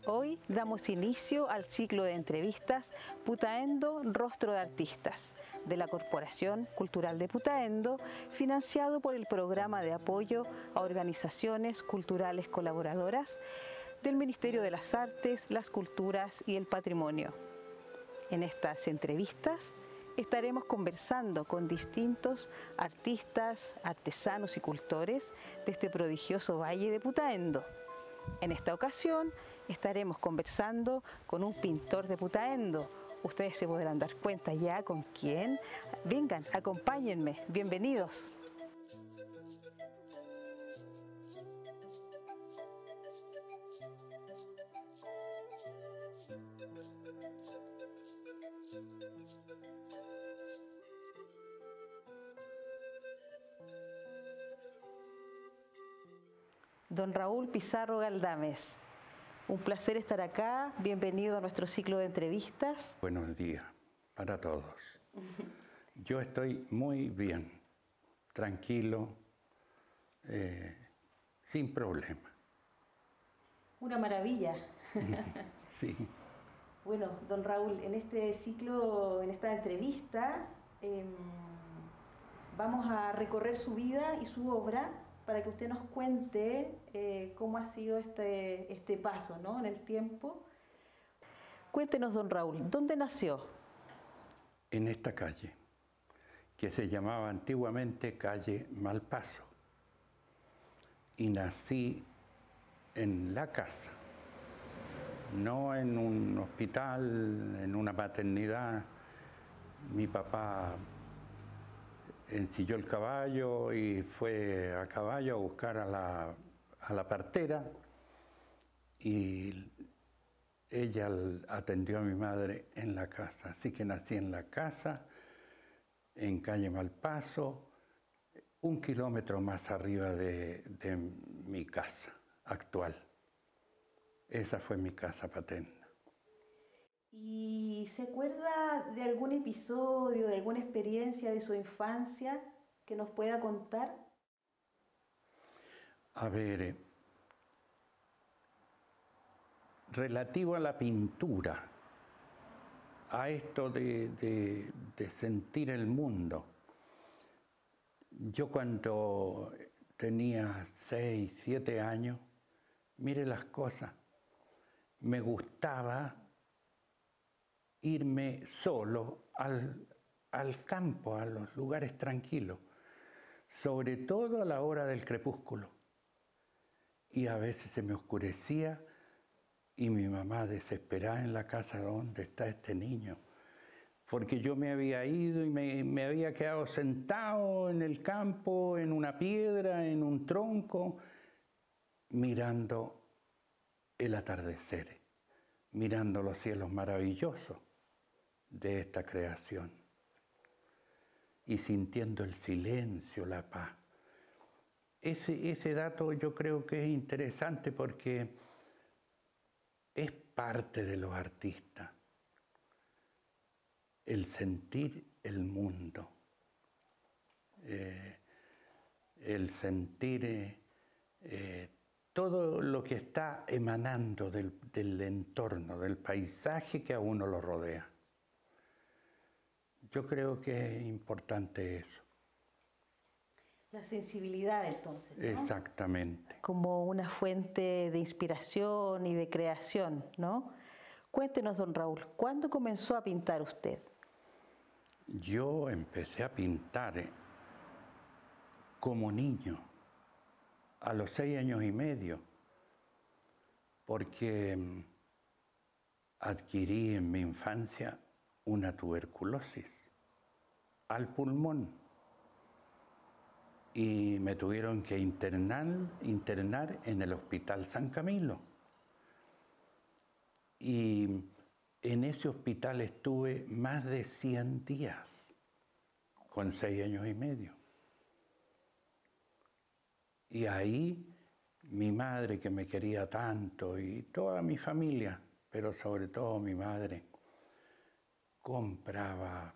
Hoy damos inicio al ciclo de entrevistas Putaendo, Rostro de Artistas, de la Corporación Cultural de Putaendo, financiado por el Programa de Apoyo a Organizaciones Culturales Colaboradoras del Ministerio de las Artes, las Culturas y el Patrimonio. En estas entrevistas estaremos conversando con distintos artistas, artesanos y cultores de este prodigioso valle de Putaendo. En esta ocasión estaremos conversando con un pintor de Putaendo. Ustedes se podrán dar cuenta ya con quién. Vengan, acompáñenme, bienvenidos. Don Raúl Pizarro Galdames, un placer estar acá, bienvenido a nuestro ciclo de entrevistas. Buenos días para todos. Yo estoy muy bien, tranquilo, sin problema. Una maravilla. Sí. Bueno, don Raúl, en este ciclo, en esta entrevista, vamos a recorrer su vida y su obra para que usted nos cuente cómo ha sido este paso, ¿no?, en el tiempo. Cuéntenos, don Raúl, ¿dónde nació? En esta calle, que se llamaba antiguamente calle Malpaso. Y nací en la casa, no en un hospital, en una maternidad. Mi papá ensilló el caballo y fue a caballo a buscar a la partera, y ella atendió a mi madre en la casa. Así que nací en la casa, en calle Malpaso, 1 kilómetro más arriba de mi casa actual. Esa fue mi casa paterna. ¿Y se acuerda de algún episodio, de alguna experiencia de su infancia que nos pueda contar? A ver, relativo a la pintura, a esto de sentir el mundo. Yo cuando tenía 6, 7 años, mire las cosas, me gustaba irme solo al campo, a los lugares tranquilos, sobre todo a la hora del crepúsculo. Y a veces se me oscurecía y mi mamá desesperada en la casa: ¿dónde está este niño? Porque yo me había ido y me había quedado sentado en el campo, en una piedra, en un tronco, mirando el atardecer, mirando los cielos maravillosos de esta creación y sintiendo el silencio, la paz. Ese dato yo creo que es interesante porque es parte de los artistas, el sentir el mundo, el sentir todo lo que está emanando del entorno, del paisaje que a uno lo rodea. Yo creo que es importante eso. La sensibilidad, entonces, ¿no? Exactamente. Como una fuente de inspiración y de creación, ¿no? Cuéntenos, don Raúl, ¿cuándo comenzó a pintar usted? Yo empecé a pintar como niño, a los 6 años y medio, porque adquirí en mi infancia una tuberculosis al pulmón y me tuvieron que internar en el Hospital San Camilo. Y en ese hospital estuve más de 100 días, con 6 años y medio. Y ahí mi madre, que me quería tanto, y toda mi familia, pero sobre todo mi madre, compraba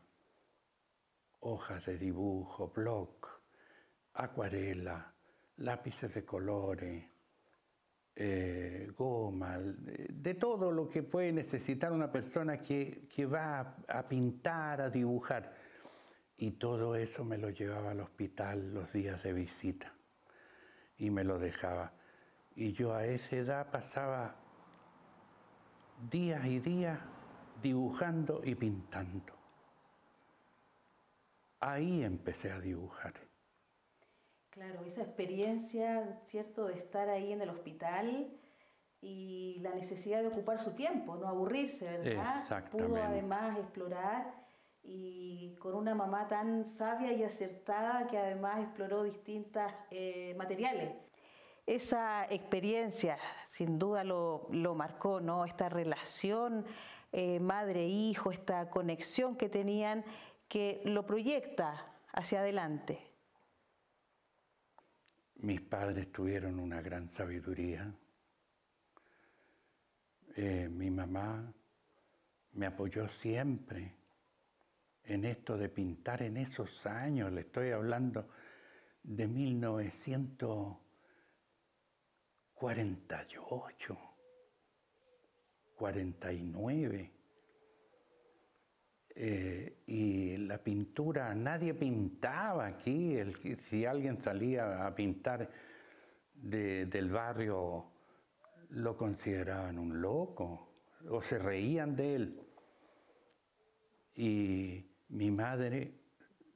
hojas de dibujo, bloc, acuarela, lápices de colores, goma, de todo lo que puede necesitar una persona que va a pintar, a dibujar. Y todo eso me lo llevaba al hospital los días de visita y me lo dejaba. Y yo a esa edad pasaba días y días dibujando y pintando. Ahí empecé a dibujar. Claro, esa experiencia, ¿cierto?, de estar ahí en el hospital y la necesidad de ocupar su tiempo, no aburrirse, ¿verdad? Exactamente. Pudo además explorar y con una mamá tan sabia y acertada que además exploró distintos materiales. Esa experiencia sin duda lo marcó, ¿no? Esta relación madre-hijo, esta conexión que tenían que lo proyecta hacia adelante. Mis padres tuvieron una gran sabiduría. Mi mamá me apoyó siempre en esto de pintar en esos años. Le estoy hablando de 1948, 49. Y la pintura, nadie pintaba aquí. Si alguien salía a pintar del barrio, lo consideraban un loco o se reían de él. Y mi madre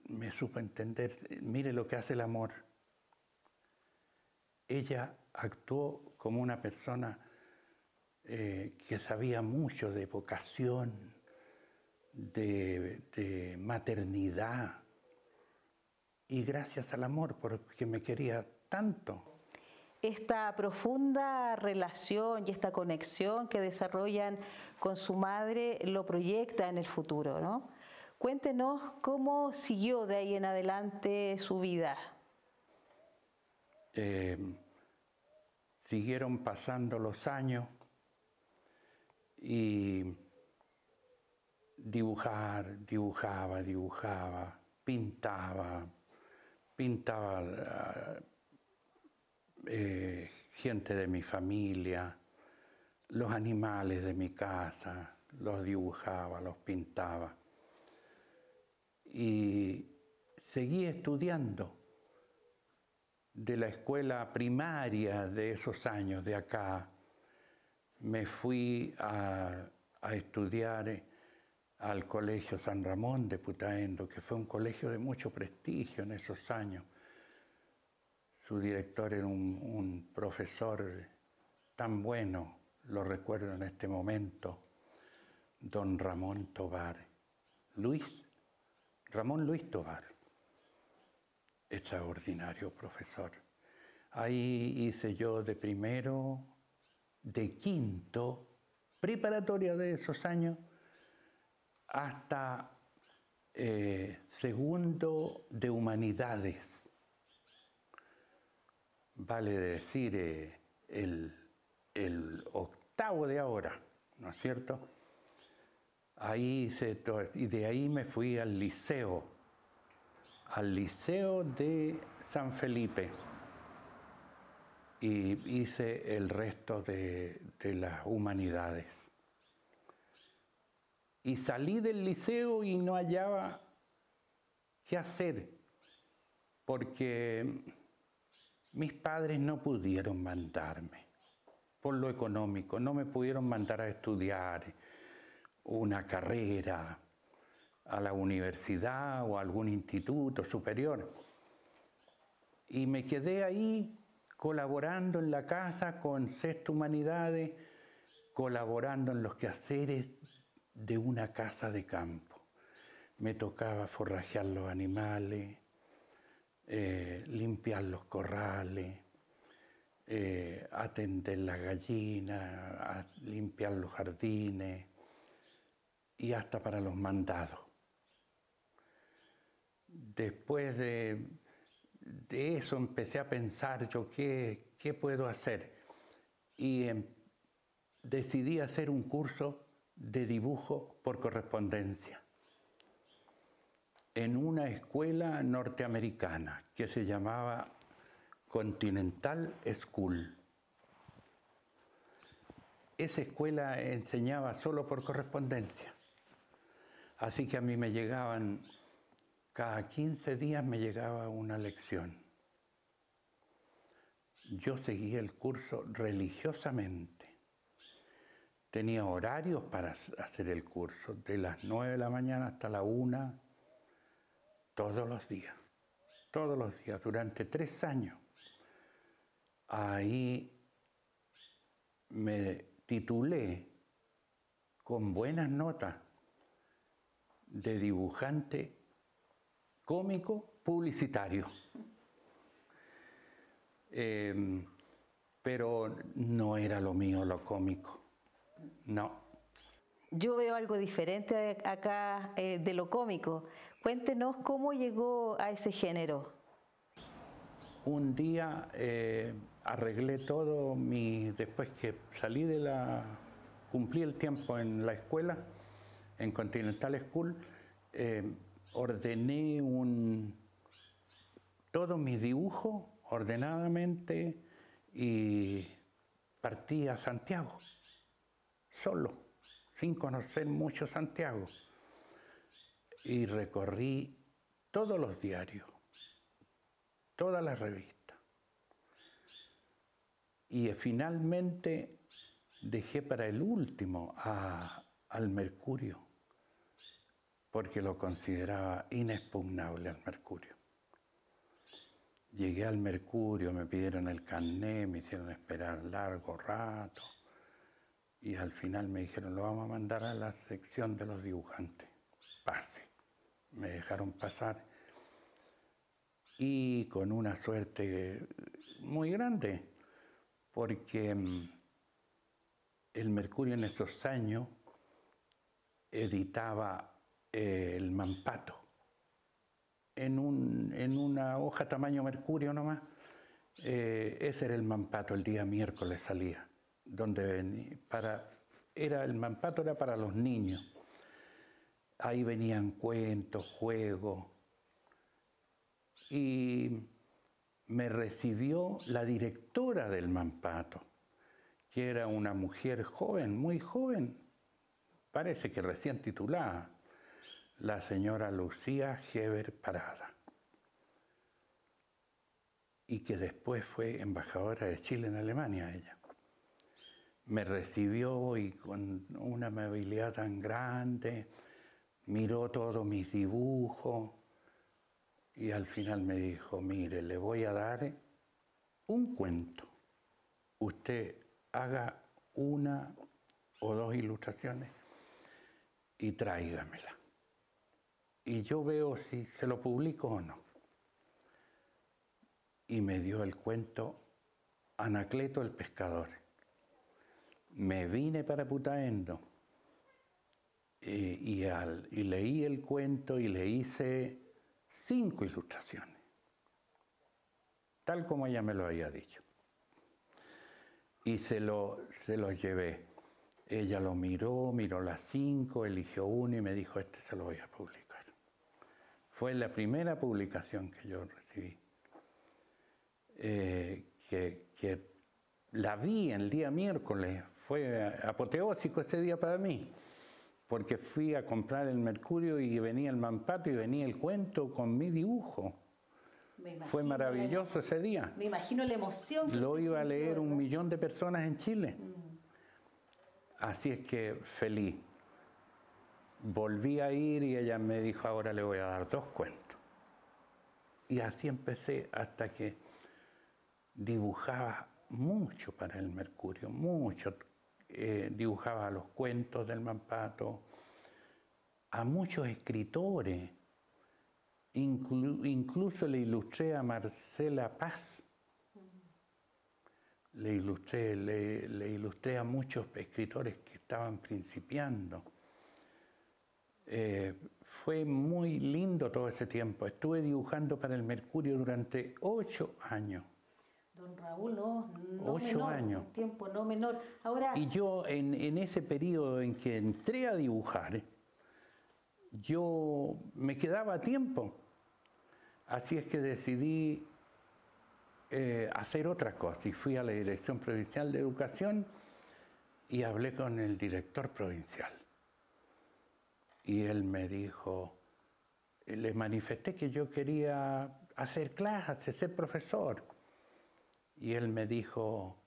me supo entender, mire lo que hace el amor. Ella actuó como una persona que sabía mucho de vocación, de maternidad, y gracias al amor, porque me quería tanto. Esta profunda relación y esta conexión que desarrollan con su madre lo proyecta en el futuro, ¿no? Cuéntenos cómo siguió de ahí en adelante su vida. Siguieron pasando los años y dibujaba, pintaba gente de mi familia, los animales de mi casa, los dibujaba, los pintaba. Y seguí estudiando de la escuela primaria de esos años de acá. Me fui a estudiar al Colegio San Ramón de Putaendo, que fue un colegio de mucho prestigio en esos años. Su director era un profesor tan bueno, lo recuerdo en este momento, don Ramón Tobar. Ramón Luis Tobar, extraordinario profesor. Ahí hice yo de primero, de quinto, preparatoria de esos años, hasta segundo de humanidades. Vale decir, el octavo de ahora, ¿no es cierto? Ahí hice todo, y de ahí me fui al liceo de San Felipe, y hice el resto de las humanidades. Y salí del liceo y no hallaba qué hacer, porque mis padres no pudieron mandarme, por lo económico, no me pudieron mandar a estudiar una carrera a la universidad o a algún instituto superior. Y me quedé ahí colaborando en la casa con Sexto Humanidades, colaborando en los quehaceres de una casa de campo. Me tocaba forrajear los animales, limpiar los corrales, atender las gallinas, limpiar los jardines y hasta para los mandados. Después de eso empecé a pensar yo qué puedo hacer, y decidí hacer un curso de dibujo por correspondencia en una escuela norteamericana que se llamaba Continental School. esa escuela enseñaba solo por correspondencia. Así que a mí me llegaban, cada 15 días me llegaba una lección. Yo seguía el curso religiosamente. Tenía horarios para hacer el curso, de las 9 de la mañana hasta la 1, todos los días, durante 3 años. Ahí me titulé con buenas notas de dibujante cómico publicitario. Pero no era lo mío lo cómico, no. Yo veo algo diferente acá de lo cómico. Cuéntenos cómo llegó a ese género. Un día arreglé todo después que salí cumplí el tiempo en la escuela, en Continental School, ordené todos mis dibujos ordenadamente y partí a Santiago, solo, sin conocer mucho Santiago. Y recorrí todos los diarios, todas las revistas. Y finalmente dejé para el último al Mercurio, porque lo consideraba inexpugnable al Mercurio. Llegué al Mercurio, me pidieron el carné, me hicieron esperar largo rato y al final me dijeron, lo vamos a mandar a la sección de los dibujantes. Pase. Me dejaron pasar y con una suerte muy grande, porque el Mercurio en esos años editaba el Mampato. En una hoja tamaño Mercurio nomás, ese era el Mampato, el día miércoles salía, el Mampato era para los niños. Ahí venían cuentos, juegos, y me recibió la directora del Mampato, que era una mujer joven, muy joven, parece que recién titulada, la señora Lucía Heber Parada, y que después fue embajadora de Chile en Alemania ella. Me recibió y con una amabilidad tan grande, miró todos mis dibujos y al final me dijo, mire, le voy a dar un cuento. Usted haga 1 o 2 ilustraciones y tráigamela. Y yo veo si se lo publico o no. Y me dio el cuento Anacleto el pescador. Me vine para Putaendo y leí el cuento y le hice 5 ilustraciones, tal como ella me lo había dicho. Y se lo llevé. Ella lo miró las 5, eligió uno y me dijo, este se lo voy a publicar. Fue la primera publicación que yo recibí. Que la vi el día miércoles, fue apoteósico ese día para mí, porque fui a comprar el Mercurio y venía el Mampato y venía el cuento con mi dibujo. Fue maravilloso ese día. Me imagino la emoción. Lo iba a leer 1 millón de personas en Chile. Así es que feliz. Volví a ir y ella me dijo, ahora le voy a dar 2 cuentos. Y así empecé hasta que dibujaba mucho para el Mercurio, mucho. Dibujaba los cuentos del Mampato, a muchos escritores. Incluso le ilustré a Marcela Paz. Le ilustré a muchos escritores que estaban principiando. Fue muy lindo todo ese tiempo. Estuve dibujando para el Mercurio durante 8 años. Don Raúl, no 8 menor, años. Un tiempo no menor. Ahora, Y yo en ese periodo en que entré a dibujar, yo me quedaba tiempo. Así es que decidí hacer otra cosa y fui a la Dirección Provincial de Educación y hablé con el director provincial. Y él me dijo, le manifesté que yo quería hacer clases, ser profesor. Y él me dijo,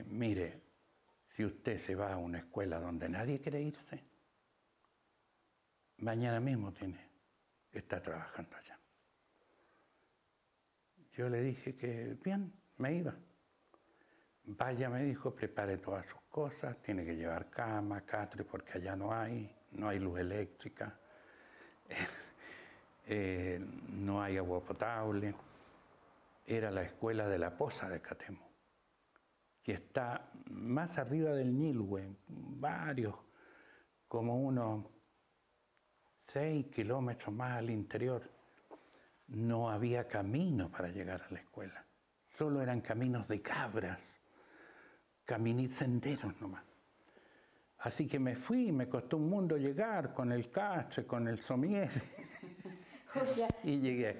mire, si usted se va a una escuela donde nadie quiere irse, mañana mismo está trabajando allá. Yo le dije que bien, me iba. Vaya, me dijo, prepare todas sus cosas, tiene que llevar cama, catre, porque allá no hay luz eléctrica, no hay agua potable. Era la escuela de la Poza de Catemo, que está más arriba del Ñilhue, varios, como unos 6 kilómetros más al interior. No había camino para llegar a la escuela, solo eran caminos de cabras, senderos nomás. Así que me fui, me costó un mundo llegar con el catre, con el somier, y llegué.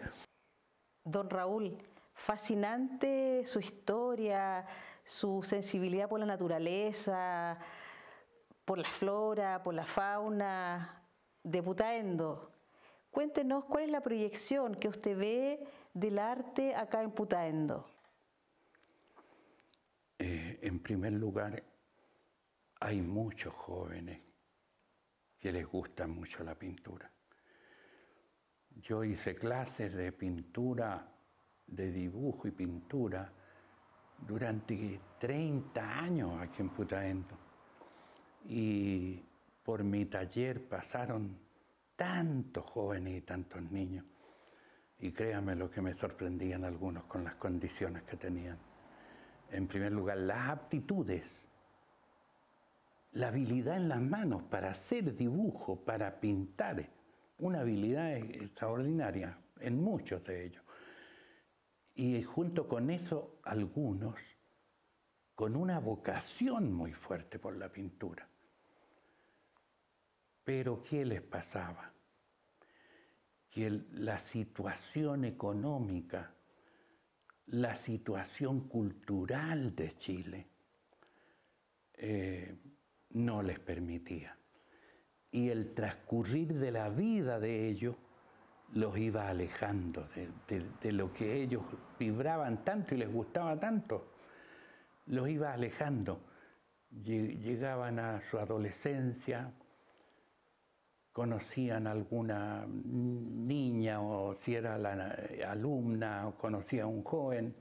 Don Raúl, fascinante su historia, su sensibilidad por la naturaleza, por la flora, por la fauna de Putaendo. Cuéntenos cuál es la proyección que usted ve del arte acá en Putaendo. En primer lugar, hay muchos jóvenes que les gusta mucho la pintura. Yo hice clases de pintura, de dibujo y pintura durante 30 años aquí en Putaendo. Y por mi taller pasaron tantos jóvenes y tantos niños. Y créanme lo que me sorprendían algunos con las condiciones que tenían. En primer lugar, las aptitudes, la habilidad en las manos para hacer dibujo, para pintar, una habilidad extraordinaria en muchos de ellos. Y junto con eso, algunos con una vocación muy fuerte por la pintura. Pero ¿qué les pasaba? Que la situación económica, la situación cultural de Chile no les permitía. Y el transcurrir de la vida de ellos los iba alejando de lo que ellos vibraban tanto y les gustaba tanto. Los iba alejando. Llegaban a su adolescencia, conocían a alguna niña o si era la alumna o conocía a un joven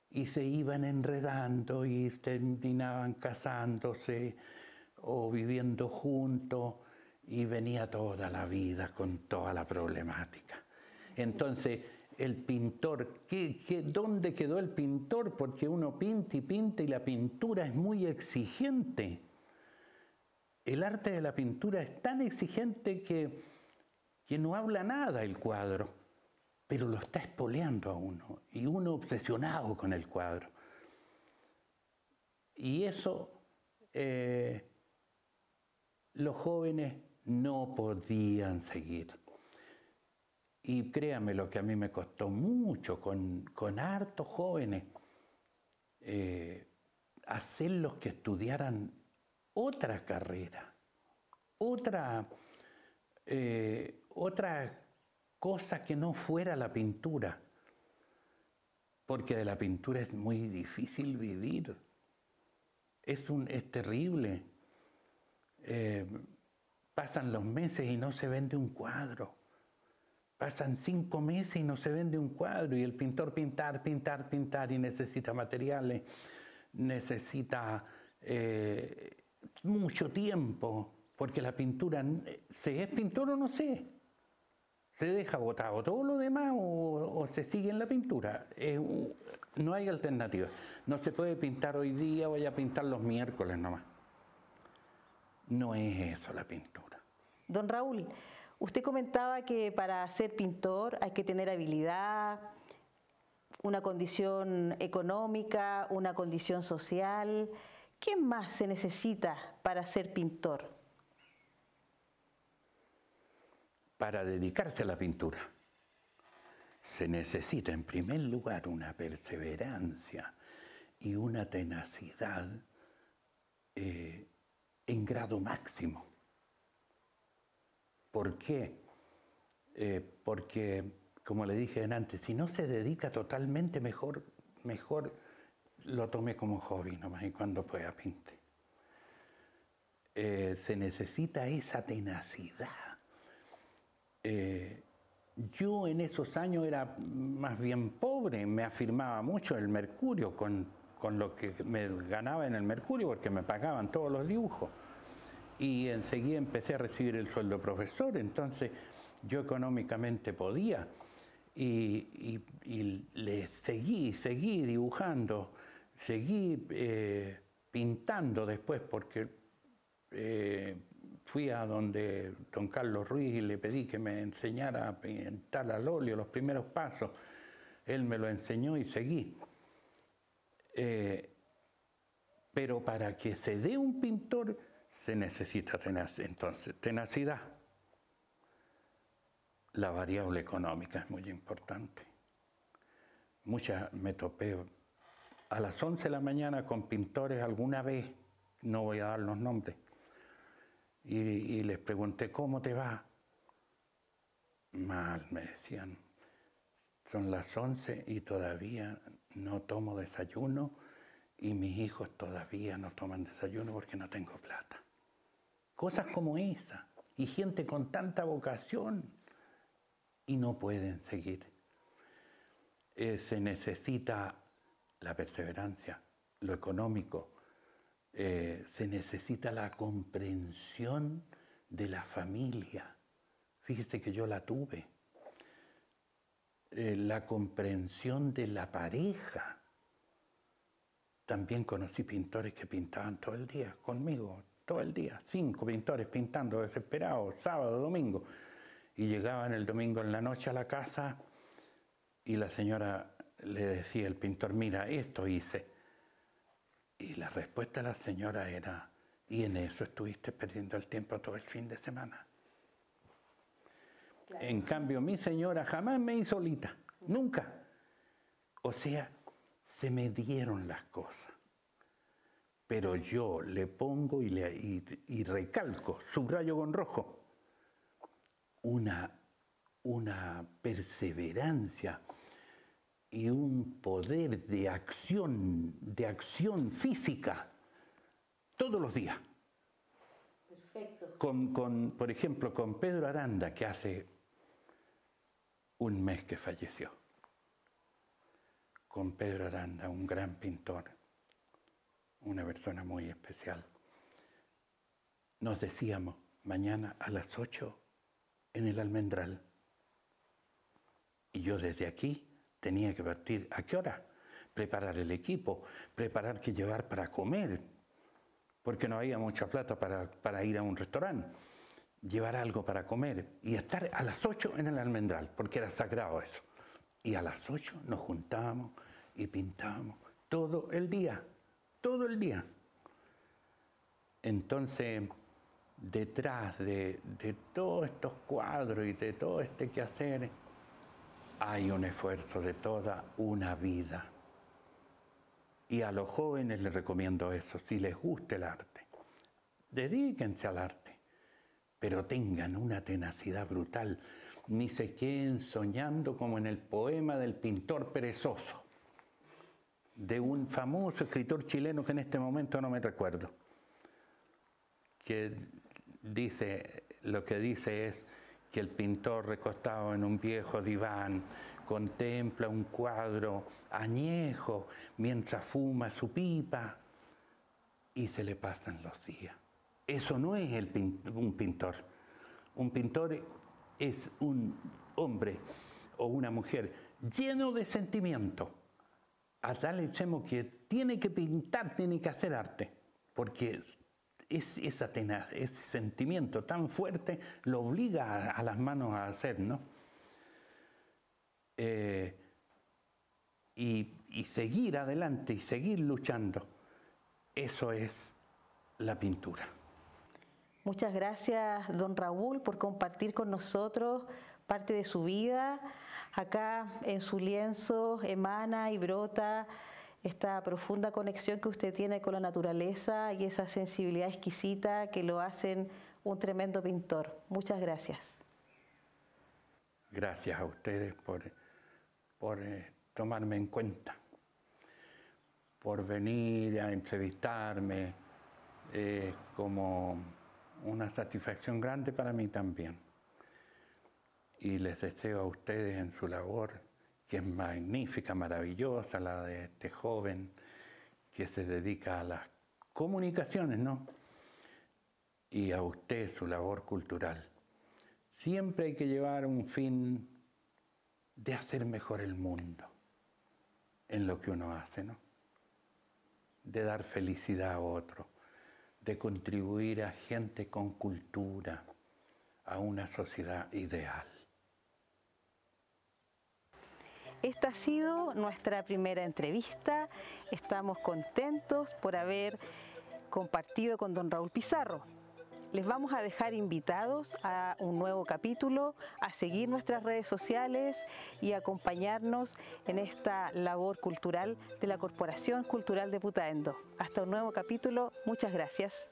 y se iban enredando y terminaban casándose o viviendo juntos y venía toda la vida con toda la problemática. Entonces, el pintor, ¿dónde quedó el pintor? Porque uno pinta y pinta y la pintura es muy exigente. El arte de la pintura es tan exigente que no habla nada el cuadro, pero lo está espoleando a uno, y uno obsesionado con el cuadro. Y eso los jóvenes no podían seguir. Y créanme lo que a mí me costó mucho con hartos jóvenes, hacerlos que estudiaran otra carrera, otra cosa que no fuera la pintura, porque de la pintura es muy difícil vivir, es terrible. Pasan los meses y no se vende un cuadro, pasan 5 meses y no se vende un cuadro, y el pintor pintar y necesita materiales, necesita mucho tiempo, porque la pintura, ¿se es pintor o no se? ¿Se deja botado todo lo demás o se sigue en la pintura? No hay alternativa. No se puede pintar hoy día, voy a pintar los miércoles nomás. No es eso la pintura. Don Raúl, usted comentaba que para ser pintor hay que tener habilidad, una condición económica, una condición social. ¿Qué más se necesita para ser pintor? Para dedicarse a la pintura se necesita en primer lugar una perseverancia y una tenacidad en grado máximo. ¿Por qué? Porque, como le dije antes, si no se dedica totalmente, mejor lo tome como hobby nomás y cuando pueda pinte. Se necesita esa tenacidad. Yo en esos años era más bien pobre, me afirmaba mucho el Mercurio con lo que me ganaba en el Mercurio porque me pagaban todos los dibujos. Y enseguida empecé a recibir el sueldo profesor, entonces yo económicamente podía y le seguí dibujando, seguí pintando después porque fui a donde don Carlos Ruiz y le pedí que me enseñara a pintar al óleo los primeros pasos. Él me lo enseñó y seguí. Pero para que se dé un pintor se necesita tenacidad. La variable económica es muy importante. Me topé a las 11 de la mañana con pintores alguna vez, no voy a dar los nombres, y les pregunté, ¿cómo te va? Mal, me decían. Son las 11 y todavía no tomo desayuno y mis hijos todavía no toman desayuno porque no tengo plata. Cosas como esa. Y gente con tanta vocación y no pueden seguir. Se necesita la perseverancia, lo económico. Se necesita la comprensión de la familia. Fíjese que yo la tuve. La comprensión de la pareja. También conocí pintores que pintaban todo el día conmigo, todo el día. 5 pintores pintando desesperados, sábado, domingo. Y llegaban el domingo en la noche a la casa y la señora le decía al pintor, mira, esto hice. Y la respuesta de la señora era, ¿y en eso estuviste perdiendo el tiempo todo el fin de semana? Claro. En cambio, mi señora jamás me hizo solita, nunca. O sea, se me dieron las cosas. Pero yo le pongo y recalco, subrayo con rojo, una perseverancia y un poder de acción física todos los días. Perfecto. Por ejemplo, con Pedro Aranda, que hace un mes que falleció. Con Pedro Aranda, un gran pintor, una persona muy especial. Nos decíamos, mañana a las 8 en el Almendral. Y yo desde aquí tenía que partir, ¿a qué hora? Preparar el equipo, preparar qué llevar para comer, porque no había mucha plata para ir a un restaurante. Llevar algo para comer y estar a las 8 en el Almendral, porque era sagrado eso. Y a las 8 nos juntábamos y pintábamos todo el día. Entonces, detrás de todos estos cuadros y de todo este quehacer, hay un esfuerzo de toda una vida. Y a los jóvenes les recomiendo eso, si les gusta el arte, dedíquense al arte, pero tengan una tenacidad brutal. Ni se queden soñando como en el poema del pintor perezoso, de un famoso escritor chileno que en este momento no me recuerdo, que lo que dice es que el pintor recostado en un viejo diván contempla un cuadro añejo mientras fuma su pipa y se le pasan los días. Eso no es un pintor. Un pintor es un hombre o una mujer lleno de sentimiento, a tal extremo que tiene que pintar, tiene que hacer arte, porque ese sentimiento tan fuerte lo obliga a las manos a hacer, ¿no? Y seguir adelante y seguir luchando, eso es la pintura. Muchas gracias, don Raúl, por compartir con nosotros parte de su vida. Acá en su lienzo emana y brota esta profunda conexión que usted tiene con la naturaleza y esa sensibilidad exquisita que lo hacen un tremendo pintor. Muchas gracias. Gracias a ustedes por tomarme en cuenta, por venir a entrevistarme, como una satisfacción grande para mí también. Y les deseo a ustedes en su labor, que es magnífica, maravillosa, la de este joven que se dedica a las comunicaciones, ¿no? Y a usted su labor cultural. Siempre hay que llevar un fin de hacer mejor el mundo en lo que uno hace, ¿no? De dar felicidad a otro, de contribuir a gente con cultura, a una sociedad ideal. Esta ha sido nuestra primera entrevista. Estamos contentos por haber compartido con don Raúl Pizarro. Les vamos a dejar invitados a un nuevo capítulo, a seguir nuestras redes sociales y a acompañarnos en esta labor cultural de la Corporación Cultural de Putaendo. Hasta un nuevo capítulo. Muchas gracias.